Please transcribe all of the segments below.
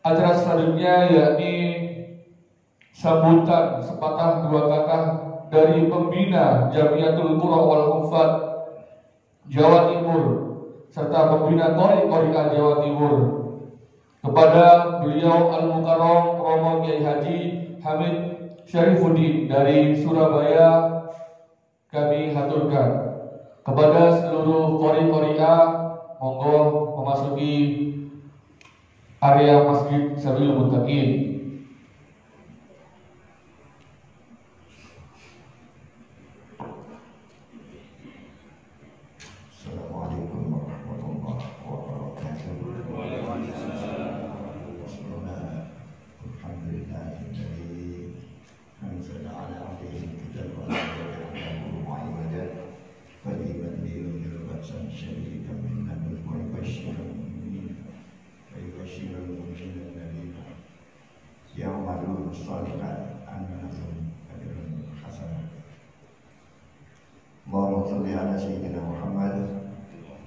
Acara selanjutnya yakni sambutan sepatah dua kata dari pembina Jamiatul Qura wal Hufat Jawa Timur serta pembina Qori-Qori'ah Jawa Timur. Kepada beliau Al-Mukarram Romo Kiai Haji Hamid Syarifuddin dari Surabaya kami haturkan. Kepada seluruh Qori-Qori'ah, monggo memasuki area Masjid Sabilul Muttaqin. Assalamualaikum warahmatullahi wabarakatuh. Alhamdulillahilladzi anzala ala abdihi al-kitaba wa lam yakun lahu iwaja qayyiman liyunzira ba'san shadidan min ladunhu wa yubashshiral mu'minina alladhina ya'maluna as-salihati anna lahum ajran hasanah. Allahumma shalli ala sayyidina Muhammad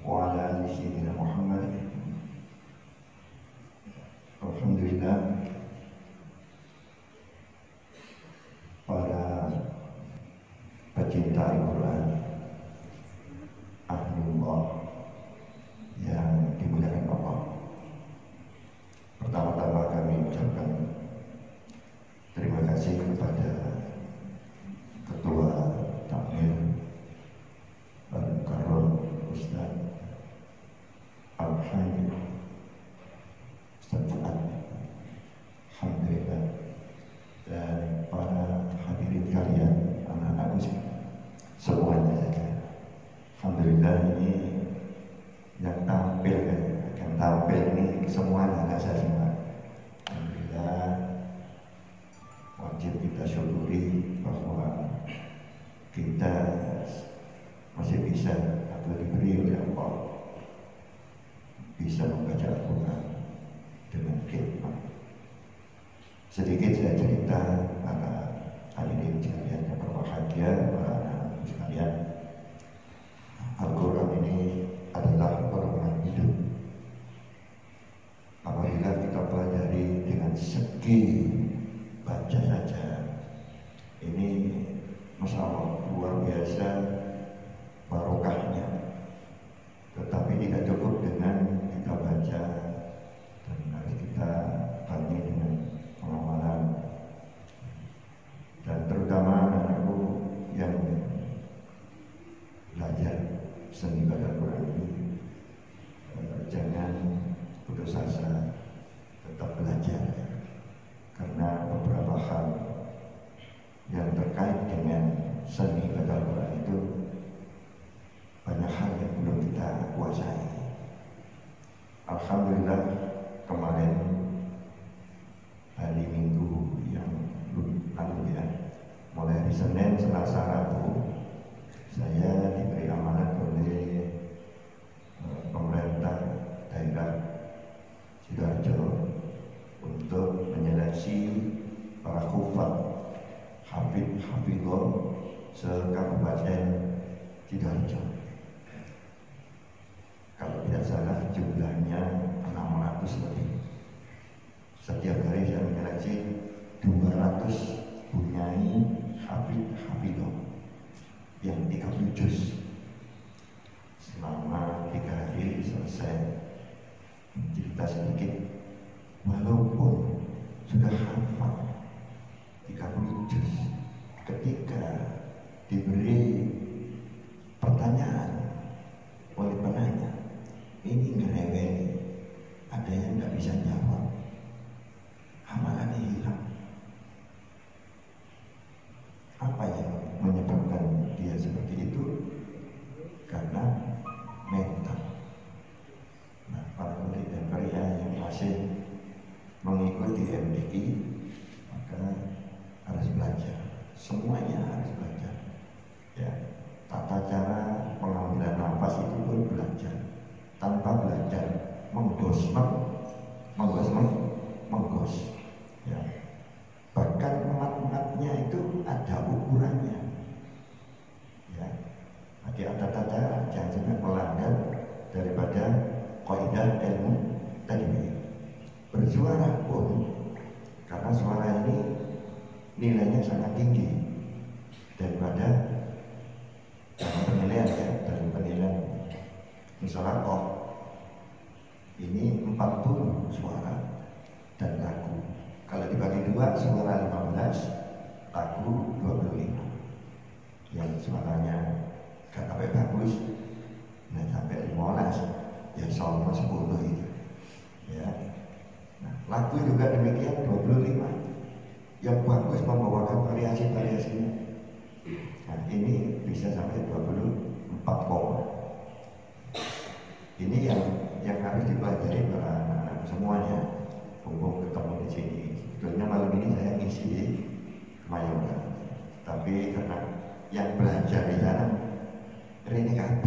wa ala ali sayyidina Muhammad. Alhamdulillah, para pecinta Al-Quran, ahlullah yang dimuliakan Allah. Pertama-tama kami ucapkan terima kasih kepada Ketua Takmir Al-Mukarram Ustaz Al-Hayy Ustaz Fuad, alhamdulillah, dan para hadirin kalian, anak-anakku semuanya saja. Alhamdulillah, ini yang tampil ini semuanya anak saya semua. Alhamdulillah, wajib kita syukuri bahwa kita masih bisa atau diberi oleh Allah bisa membaca Al-Quran dengan khidmat. Sedikit saya cerita para hadirin sekalian yang berbahagia, para anak sekalian. Al-Quran ini adalah Al-Quran hidup. Apabila kita pelajari dengan segi baca saja, ini masya Allah luar biasa barokahnya. Tetapi tidak cukup dengan kita baca, dan harus kita tanya dengan pengamalan. Dan terutama anak-anakku yang belajar seni baca Quran ini, jangan putus asa, tetap belajar, karena beberapa hal yang terkait dengan seni baca Quran itu banyak hal yang belum kita kuasai. Alhamdulillah, kemarin hari Minggu yang lalu ya, mulai hari Senin, Selasa, Rabu, saya diberi amanat oleh pemerintah daerah Sidoarjo untuk menyeleksi para hufaz hafidh-hafidhah se-Kabupaten Sidoarjo. Kalau tidak salah jumlahnya 600 lebih. Setiap hari saya menyeleksi 200 bunyai hafidh-hafidhah yang 30 juz. Selama 3 hari selesai. Cerita sedikit, walaupun sudah hafal 30 juz, ketika diberi pertanyaan oleh penanya, ini ngereweli, ada yang nggak bisa jawab, amalannya hilang. Apa yang menyebabkan dia seperti itu? Karena mental. Nah, para murid dan pria yang masih mengikuti MDI, maka harus belajar. Semuanya harus belajar. Ya, tata cara pengambilan nafas itu pun belajar. Tanpa belajar menggos. Ya. Bahkan mat-matnya itu ada ukurannya. Ya. Jadi ada tata jangan sampai melanggar daripada kaidah ilmu tadi. Bersuara suara pun, karena suara ini nilainya sangat tinggi daripada dalam penilaian ya, dalam penilaian misalnya ini 40 suara dan lagu. Kalau dibagi dua, suara 15, lagu 25. Yang suaranya gak sampai bagus, nah sampai 15, ya sama 10 itu. Ya. Nah, lagu juga demikian 25. Yang bagus membawakan variasi-variasinya. Nah, ini bisa sampai 24 koma. Ini yang harus dipelajari para anak-anak semuanya. Mumpung ketemu di sini. Sebetulnya malam ini saya ngisi di Kemayoran, tapi karena yang belajar di sana ini KB,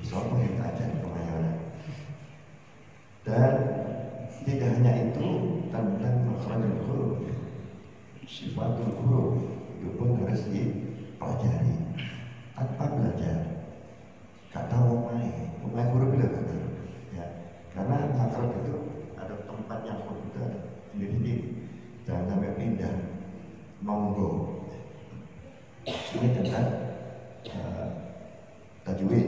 soalnya yang belajar di Kemayoran. Dan tidak hanya itu, tentang makhrajul huruf, sifatul huruf itu pun harus dipelajari. Tanpa belajar, gak tahu umai huruf itu gak tahu. Ya, karena makhraj itu ada tempat yang komputer sendiri-sendiri, jangan sampai pindah. Monggo. Ini tentang tajwid.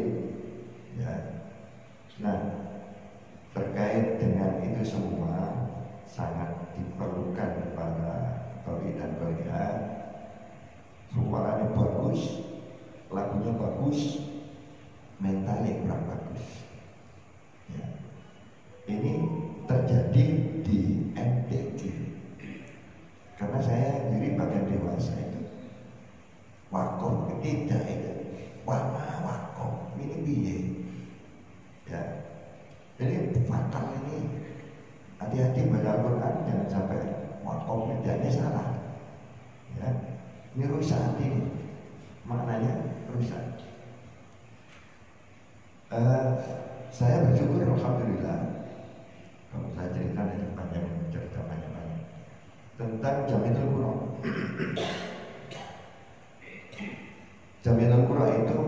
Ya. Nah, terkait dengan itu semua sangat diperlukan pada qari dan qari'ah. Suaranya bagus, lagunya bagus, mentalnya kurang bagus. Ya. Ini terjadi di MTQ. Karena saya diri bagian dewasa itu wakof tidak itu warna wakof ini biye ya, jadi fatal ini. Hati-hati baca Al-Quran, jangan sampai wakof tidaknya salah ya, ini rusak hati, maknanya rusak. Saya bersyukur alhamdulillah, kalau saya cerita dari panjang cerita banyak tentang Jami'ul Qura. Jami'ul Qura itu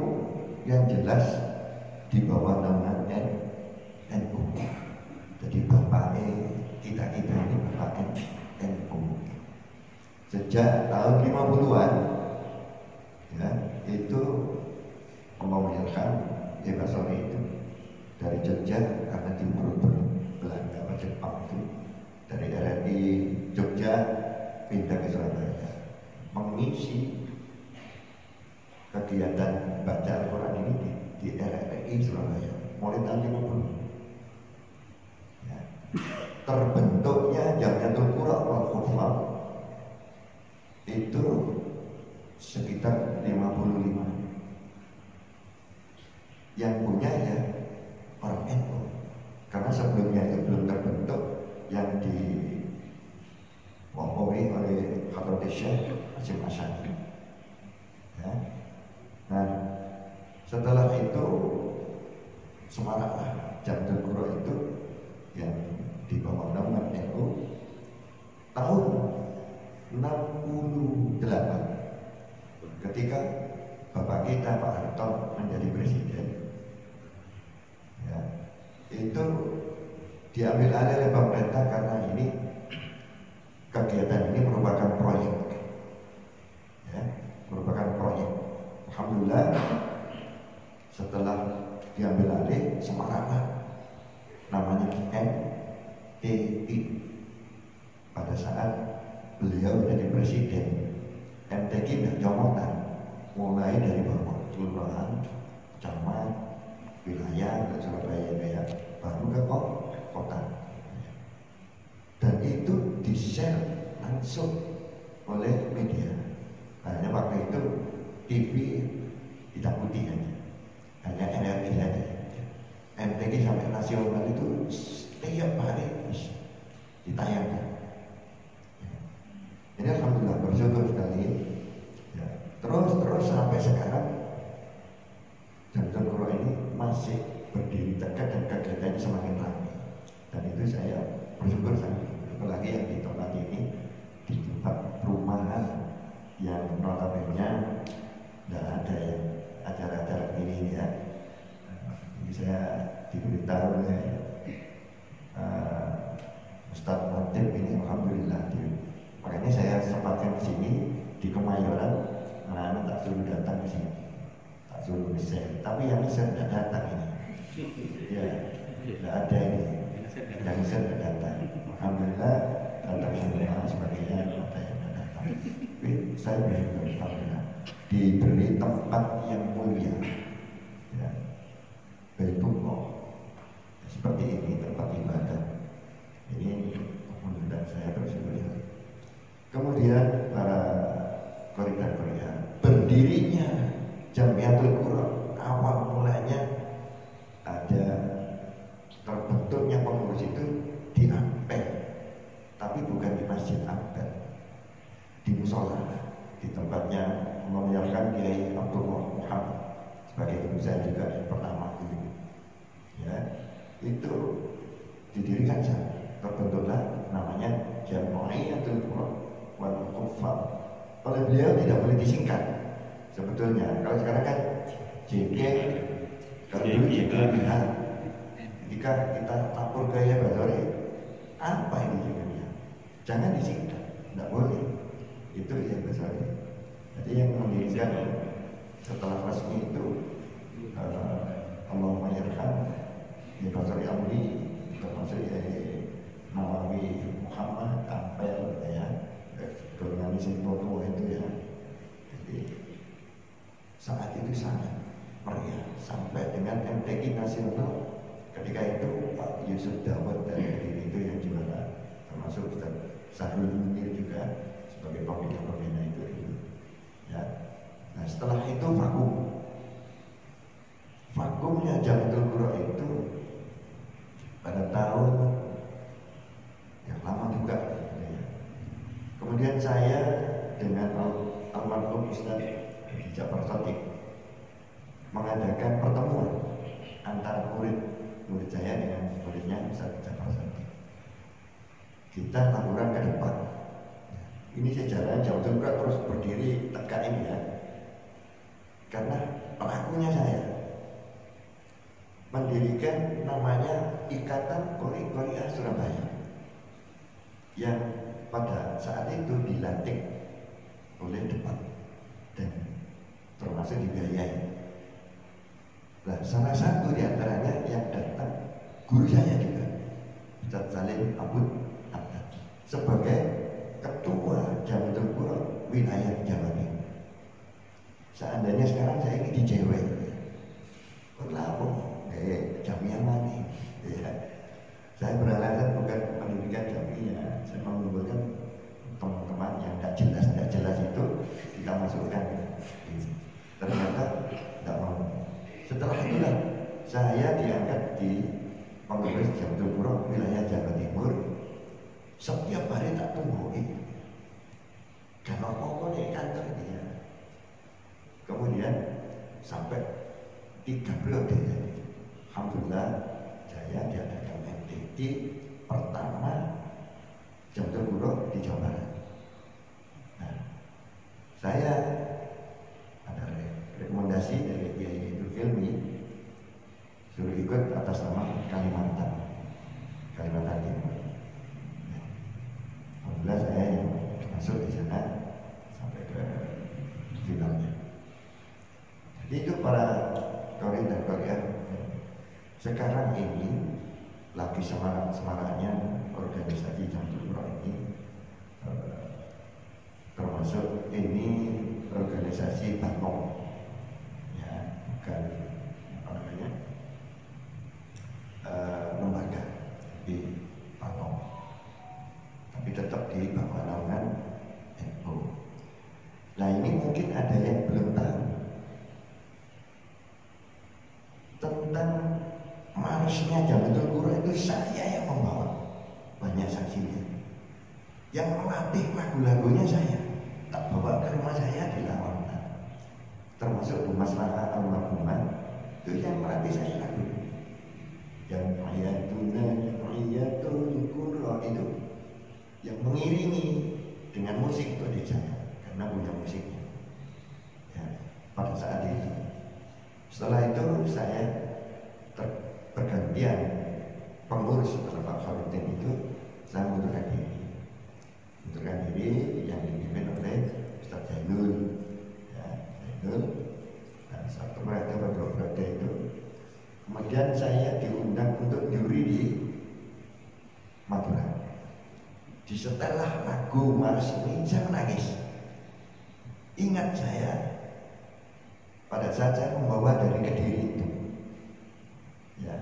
yang jelas di bawah nama NU. Jadi bapaknya kita ini bapak NU. Sejak tahun 50-an ya, itu Om Ilham Basori itu dari Jogja, karena timur Belanda atau Jepang itu, dari RRI Jogja pindah ke Surabaya, mengisi kegiatan baca Al-Quran ini di RRI Surabaya mulai tahun 50. Ya. Terbentuknya Jamiatul Qura wal Hufaz itu sekitar 55. Yang punya ya orang NU, karena sebelumnya itu belum terbentuk yang diwakili oleh Habib Syekh Hasyim Asy'ari. Ya. Nah, setelah itu semaraklah Jamiatul Qura itu yang di bawah nama NU tahun 68, ketika Bapak kita Pak Harto menjadi presiden. Ya, itu diambil alih oleh pemerintah karena ini kegiatan ini merupakan proyek, ya, merupakan proyek. Alhamdulillah setelah diambil alih semaraklah namanya MTQ. Pada saat beliau menjadi presiden, MTQ tidak jomotan, mulai dari bawah kelurahan, camat, wilayah, dan Surabaya baru ke kota. Dan itu di-share langsung oleh media. Hanya waktu itu TV hitam putih aja, hanya NRI aja. MTQ sampai nasional itu setiap hari ditayangkan. Ini alhamdulillah bersyukur sekali. Ya. Terus sampai sekarang Jamiatul Qura ini masih berdiri tegak dan kegiatannya semakin ramai. Dan itu saya bersyukur sangat. Apalagi yang di tempat ini, di tempat perumahan yang notabene tidak ada yang acara-acara ini ya. Jadi saya diberitahu oleh Ustadz ke sini di Kemayoran, anak-anak tak suruh datang ke sini, tak suruh ngeser. Tapi yang ngeser tidak datang ini. Ya, tidak ada ini. Yang ngeser tidak datang. Alhamdulillah datang semua sebagainya, ada yang tidak datang. Tapi saya bersyukur alhamdulillah diberi tempat yang mulia. Ya, Baitullah. Seperti ini tempat ibadah. Ini menurut saya bersyukur. Kemudian para koridor-koridor berdirinya Jamiatul Qura awal mulanya ada terbentuknya pengurus itu di Ampel, tapi bukan di Masjid Ampel, di musola, di tempatnya memuliakan Kiai Abdullah Muhammad sebagai guru saya juga yang pertama dulu. Ya, itu didirikan saya, terbentuklah namanya Jamiatul Qura wal Kufar. Oleh beliau tidak boleh disingkat sebetulnya. Kalau sekarang kan JK, kalau dulu JKBH. Ketika kita lapor gaya Basori, apa ini JKBH? Jangan disingkat, tidak boleh. Itu yang Basori. Jadi yang mendirikan setelah resmi itu Allah Mayyarham ya Basori Amri, termasuk Nawawi Muhammad Ampel ya, golongan Sintoto itu ya. Jadi saat itu sangat meriah sampai dengan MTQ nasional. Ketika itu Pak Yusuf Dawud dari Kediri itu yang juara, termasuk Ustaz Sahrul Munir juga sebagai pembina itu ya. Nah setelah itu vakumnya Jamiatul Qura itu pada tahun yang lama juga ya. Kemudian saya dengan almarhum Ustaz Ja'far Shadiq mengadakan pertemuan antara murid saya dengan muridnya Ustaz Ja'far Shadiq. Kita laporan ke depan. Ini sejarah Jamiatul Qura terus berdiri tegak ini ya. Karena pelakunya saya mendirikan namanya Ikatan Qori-Qoriah Surabaya yang pada saat itu dilantik oleh depan dan termasuk dibiayai. Nah, salah satu di antaranya yang datang guru saya juga, Ustaz Salim Abud Abad, sebagai ketua Jamiatul Qura wilayah Jawa Timur. Seandainya sekarang saya ini di JW, Jamiah Mani, ya. Saya beralasan bukan pendidikan jamiah, saya mengumpulkan teman-teman yang tidak jelas itu kita masukkan. Ternyata tidak mau. Setelah itulah saya diangkat di pengurus Jamiatul Qura wilayah Jawa Timur. Setiap hari tak tungguin. Karena pokoknya kantor dia. Kemudian sampai 3 periode. Alhamdulillah saya diadakan MTQ pertama Jamiatul Qura di Jawa Barat. Nah, saya ada rekomendasi dari Kiai Ilmi suruh ikut atas nama Kalimantan Timur. Alhamdulillah saya yang masuk di sana sampai ke finalnya. Jadi itu para Qori dan Qoriah. Sekarang ini lagi semaraknya organisasi Jamiatul Qura ini, termasuk ini organisasi Banom, ya, bukan apa namanya lembaga di Banom, tapi tetap di bawah naungan NU. Nah ini mungkin ada yang belum tahu tentang manisnya Jamiatul Qura itu. Saya yang membawa banyak saksinya, yang melatih lagu-lagunya saya, tak bawa ke rumah saya di Lawangan, termasuk Bu Maslahah almarhumah itu yang melatih saya lagu yang Ayatul Qura itu, yang mengiringi dengan musik itu di saya karena punya musiknya ya, pada saat itu. Setelah itu saya bergantian pengurus setelah Pak Khalidin itu, saya mundurkan diri yang dipimpin oleh disetellah lagu Mars ini, saya menangis. Ingat saya pada saat saya membawa dari Kediri itu, ya,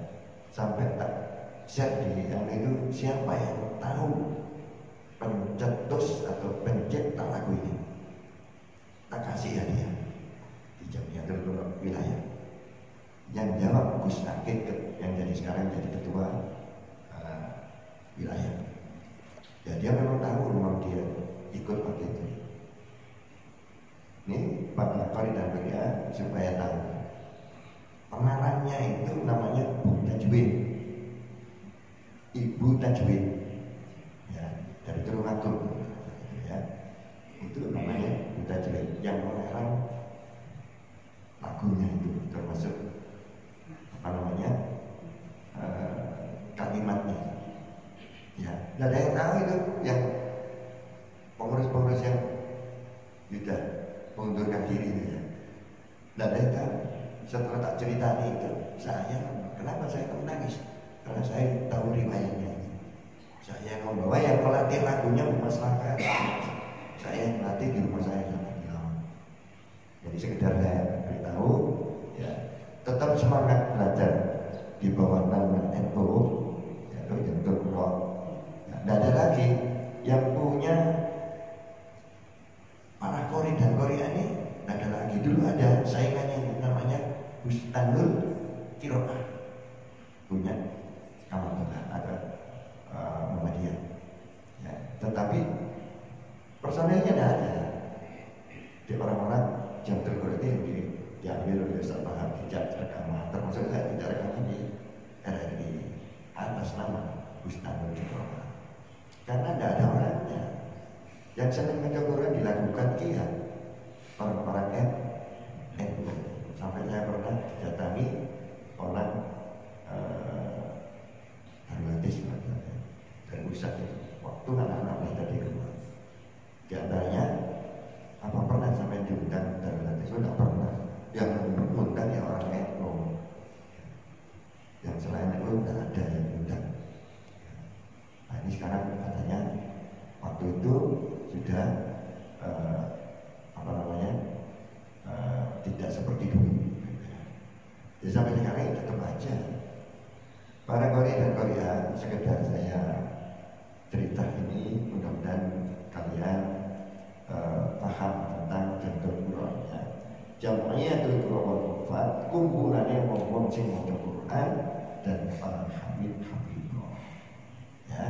sampai tak share di yang itu, siapa yang tahu pencetus atau pencipta lagu ini, tak kasih hadiah di Jamiatul Ulama wilayah. Yang jawab Gus Nakid yang jadi sekarang jadi ketua wilayah. Ya dia memang tahu, memang dia ikut waktu itu. Ini Pak Kori dan Beliau supaya tahu. Pengarangnya itu namanya Bu Tajwid, Ibu Tajwid, ya, dari Tulungagung, ya, itu namanya Bu Tajwid. Yang mengarang lagunya itu termasuk apa namanya kalimatnya. Ya, nggak ada yang tahu itu, yang pengurus-pengurus yang sudah mengundurkan diri itu ya. Nggak ada yang tahu. Setelah tak ceritanya itu, kenapa saya menangis? Karena saya tahu riwayatnya. Saya yang membawa, yang melatih lagunya Mas Laka. Saya yang melatih di rumah saya sama di Lawan. Jadi sekedar saya beritahu, ya, tetap semangat belajar di bawah nama NU, yaitu Jantul Rock. Tidak ada lagi yang punya para kori dan korea ini. Tidak ada lagi. Dulu ada saingannya namanya Bustanul Kiroah, punya Kamatullah ada Muhammadiyah. Ya, tetapi personelnya tidak ada. Di orang-orang Jantul Rock itu diambil oleh Ustaz Bahar, tidak rekaman, termasuk saya tidak rekaman di RRI atas nama Bustanul Kiroah. Karena tidak ada orangnya. Yang senang baca Quran dilakukan kiat orang-orang NU. Sampai saya pernah didatangi orang Harwadis dan Ustaz waktu anak-anak kita di rumah. Di antaranya, apa pernah sampai diundang Harwadis? Tidak pernah. Yang mengundang ya orang NU. Yang selain NU tidak ada yang diundang. Nah, ini sekarang katanya waktu itu sudah tidak seperti dulu. Jadi sampai sekarang tetap aja para kori dan korea, sekedar saya cerita ini, mudah-mudahan kalian paham tentang Jantul Quran, ya. Jamiatul Quran wal Hufad, kumpulannya wong sing maca Quran dan para hafidhah. Ya,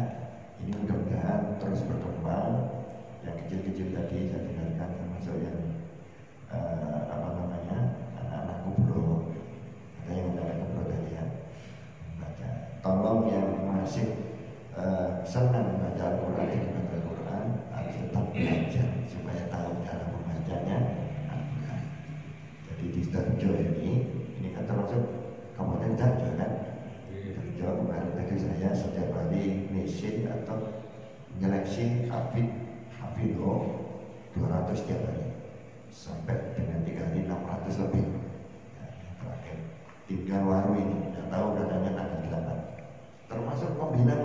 ini mudah-mudahan terus berkembang. Yang kecil-kecil tadi saya dengarkan termasuk yang anak-anak kubro, ada yang anak kubro tadi ya, baca. Tolong yang masih senang baca Al-Quran, baca Al-Quran harus tetap belajar supaya tahu cara membacanya Al-Quran. Jadi di Sidoarjo ini kan termasuk Kabupaten Sidoarjo kan. Sidoarjo kemarin tadi saya setiap hari misi atau menyeleksi hafidho 200 setiap hari sampai dengan 3.600 lebih. Ya, terakhir tinggal waru ini, tidak tahu datanya tanggal 8. Termasuk pembina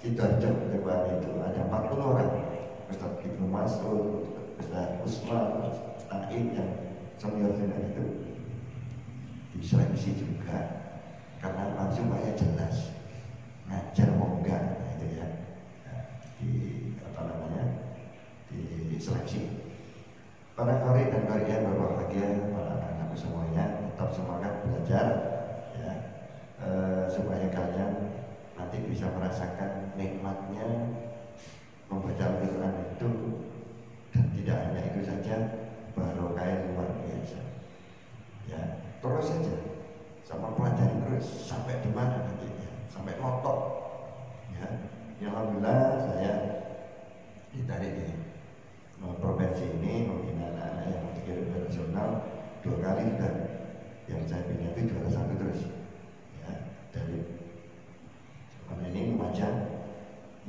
Sidoarjo depan itu ada 40 orang. Ustaz Ibnu Mas'ud, Ustaz Usman, Ustaz Taib yang senior itu diseleksi juga. Karena supaya jelas ngajar mau enggak itu ya, di seleksi. Para kori dan korea berbahagia, para anak-anakku semuanya tetap semangat belajar, ya, supaya kalian nanti bisa merasakan nikmatnya membaca Al-Quran itu, dan tidak hanya itu saja, barokah yang luar biasa. Ya, terus saja sama pelajari terus sampai di mana nantinya, sampai notok. Ya, alhamdulillah saya ditarik di provinsi ini membina anak-anak yang berpikir internasional 2 kali sudah. Yang saya bina itu juara 1 terus. Ya, dari mana ini Lumajang.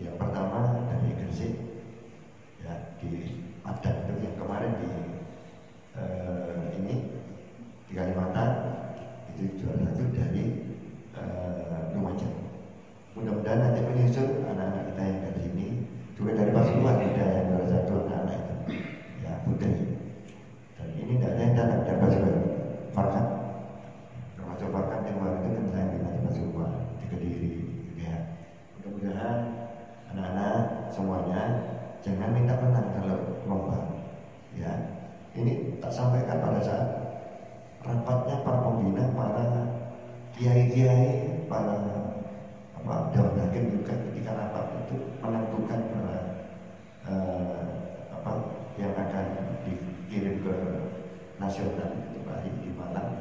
Yang pertama dari Gresik, ya, di Padang itu yang kemarin di di Kalimantan itu juara 1 dari Lumajang. Mudah-mudahan nanti menyusul anak-anak kita yang dari sini semuanya, jangan minta menang kalau lomba. Ya, ini tak sampaikan pada saat rapatnya para pembina, para kiai-kiai, para dewan hakim juga ketika rapat itu menentukan yang akan dikirim ke nasional itu Pak di Malang.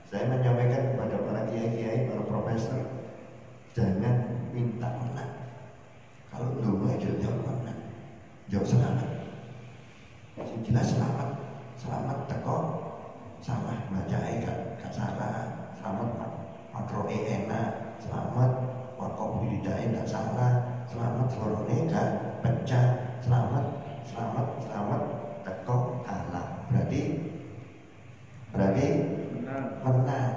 Saya menyampaikan kepada para kiai-kiai, para profesor, jangan minta menang. Kalau dulu aja jauh menang, jauh selamat. Jelas selamat teko salah baca gak salah, selamat makro enak, selamat wakaf budidaya gak salah, selamat florone gak pecah, selamat teko halal. Berarti menang,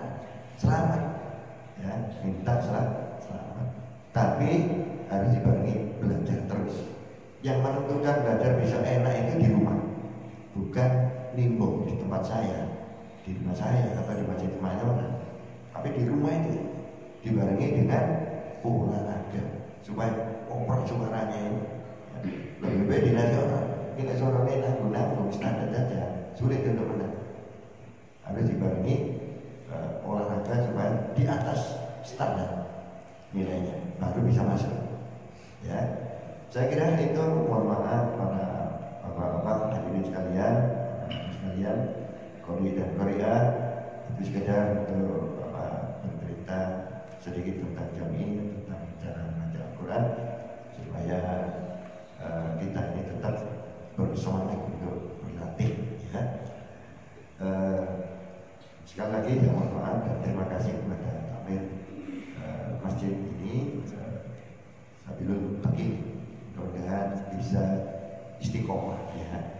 selamat. Ya, minta selamat. Tapi harus dibarengi belajar terus. Yang menentukan belajar bisa enak itu di rumah, bukan nimbung di tempat saya, di rumah saya atau di masjid Kemayoran. Tapi di rumah itu dibarengi dengan olahraga supaya oper suaranya ini lebih baik di nasional. Kita suaranya nanggung standar saja, sulit untuk menang. Harus dibarengi olahraga supaya di atas standar nilainya baru bisa masuk. Ya, saya kira itu. Mohon maaf para bapak-bapak hadirin sekalian, Kori dan Korea, itu sekedar untuk bercerita sedikit tentang jami, tentang cara membaca Al-Quran supaya kita ini tetap bersemangat untuk berlatih. Ya. Sekali lagi saya mohon maaf dan terima kasih kepada takmir masjid ini, Sabilul Taqi, mudah-mudahan bisa istiqomah ya.